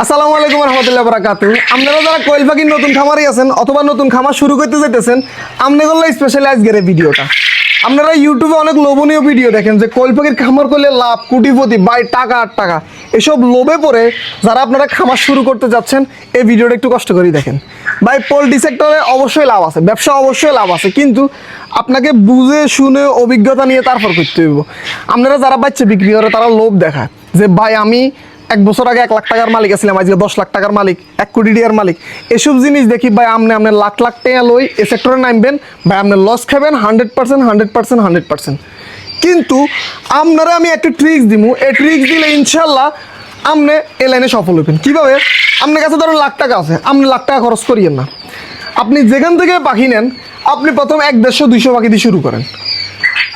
আসসালামু আলাইকুম রহমতুল্লাহ বারাকাতুহু। আপনারা যারা কোয়েল পাখির নতুন খামারি আছেন অথবা নতুন খামার শুরু করতে চাইতেছেন, আপনাদের স্পেশালি আজকের এই ভিডিওটা। আপনারা ইউটিউবে অনেক লোভনীয় ভিডিও দেখেন যে কোয়েল পাখির খামার করলে লাভ কোটিপতি, বাই টাকা আর টাকা, এসব লোভে পড়ে যারা আপনারা খামার শুরু করতে যাচ্ছেন এই ভিডিওটা একটু কষ্ট করে দেখেন। ভাই পোল্ট্রি সেক্টরে অবশ্যই লাভ আছে, ব্যবসা অবশ্যই লাভ আছে, কিন্তু আপনাকে বুঝে শুনে অভিজ্ঞতা নিয়ে তারপর করতে হইব। আপনারা যারা বাচ্চা বিক্রি করে তারা লোভ দেখায় যে ভাই আমি 1 বছর আগে 1 লাখ টাকার মালিক ছিলাম, আজকে 10 লাখ টাকার মালিক, 1 কোটি টাকার মালিক। এসব জিনিস দেখি ভাই আপনি লাখ লাখ টাকা লই এ সেক্টরে নামবেন, ভাই আপনি লস খাবেন 100%। কিন্তু আপনারা আমি একটা ট্রিক্স দিব, এই ট্রিক্স দিলে ইনশাল্লাহ আপনি এ লাইনে সফল হবেন। কীভাবে? আপনার কাছে ধরুন লাখ টাকা আছে, আপনি লাখ টাকা খরচ করিয়েন না। আপনি যেখান থেকে পাখি নেন, আপনি প্রথম 100-150 পাখি দিয়ে শুরু করেন।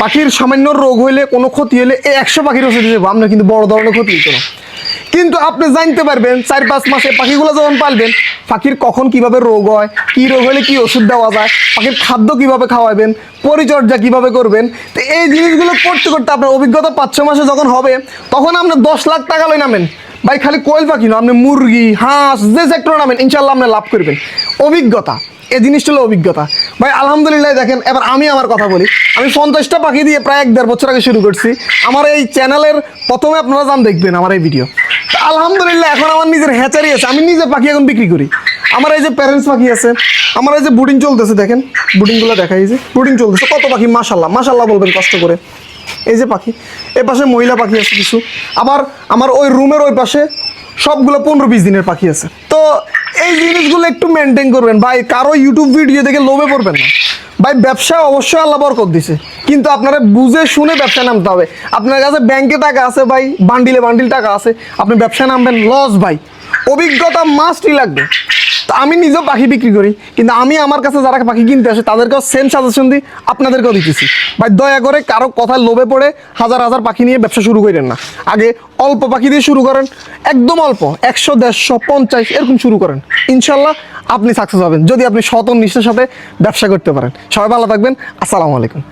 পাখির সামান্য রোগ হইলে, কোনো ক্ষতি হলে এই 100 পাখির ওষুধ দেবো, আপনার কিন্তু বড় ধরনের ক্ষতি হতো না। কিন্তু আপনি জানতে পারবেন 4-5 মাসে পাখিগুলো যখন পালবেন, পাখির কখন কিভাবে রোগ হয়, কী রোগ হলে কী ওষুধ দেওয়া যায়, পাখির খাদ্য কিভাবে খাওয়াবেন, পরিচর্যা কিভাবে করবেন। তো এই জিনিসগুলো করতে করতে আপনার অভিজ্ঞতা 5-6 মাসে যখন হবে, তখন আপনি 10 লাখ টাকা লই নামেন। ভাই খালি কোয়েল পাখি না, আপনি মুরগি, হাঁস, যে সেক্টরে নামেন ইনশাল্লাহ আপনি লাভ করবেন। অভিজ্ঞতা, এই জিনিসটা হলো অভিজ্ঞতা। ভাই আলহামদুলিল্লাহ দেখেন, এবার আমি আমার কথা বলি। আমি 50টা পাখি দিয়ে প্রায় 1-1.5 বছর আগে শুরু করছি। আমার এই চ্যানেলের প্রথমে আপনারা দেখবেন আমার এই ভিডিও। আলহামদুলিল্লাহ এখন আমার নিজের হ্যাচারি আছে, আমি নিজে পাখি এখন বিক্রি করি। আমার এই যে প্যারেন্টস পাখি আছে, আমার এই যে বুডিং চলতেছে, দেখেন বুডিংগুলো দেখা, এই যে বুডিং চলতেছে, কত পাখি মাশাল্লাহ মাশাল্লাহ বলবেন কষ্ট করে। এই যে পাখি, এ পাশে মহিলা পাখি আছে কিছু, আবার আমার ওই রুমের ওই পাশে সবগুলো 15-20 দিনের পাখি আছে। তো এই জিনিসগুলো একটু মেনটেন করবেন ভাই, কারো ইউটিউব ভিডিও দেখে লোভে পড়বেন না ভাই। ব্যবসা অবশ্যই আল্লাহ বরকত দিছে, কিন্তু আপনারা বুঝে শুনে ব্যবসা নামতে হবে। আপনার কাছে ব্যাংকে টাকা আছে ভাই, বান্ডিলে বান্ডিল টাকা আছে, আপনি ব্যবসা নামবেন, লস ভাই। অভিজ্ঞতা মাস্টই লাগবে। তো আমি নিজেও পাখি বিক্রি করি, কিন্তু আমি আমার কাছে যারা পাখি কিনতে আসে তাদেরকেও সেম সাজেশন দিই, আপনাদেরকেও দিতেছি। ভাই দয়া করে কারো কথায় লোভে পড়ে হাজার হাজার পাখি নিয়ে ব্যবসা শুরু করেন না। আগে অল্প পাখি দিয়ে শুরু করেন, একদম অল্প, 100, 150, 50 এরকম শুরু করেন। ইনশাল্লাহ আপনি সাকসেস হবেন যদি আপনি সৎ ও নিষ্ঠার সাথে ব্যবসা করতে পারেন। সবাই ভালো থাকবেন। আসসালামু আলাইকুম।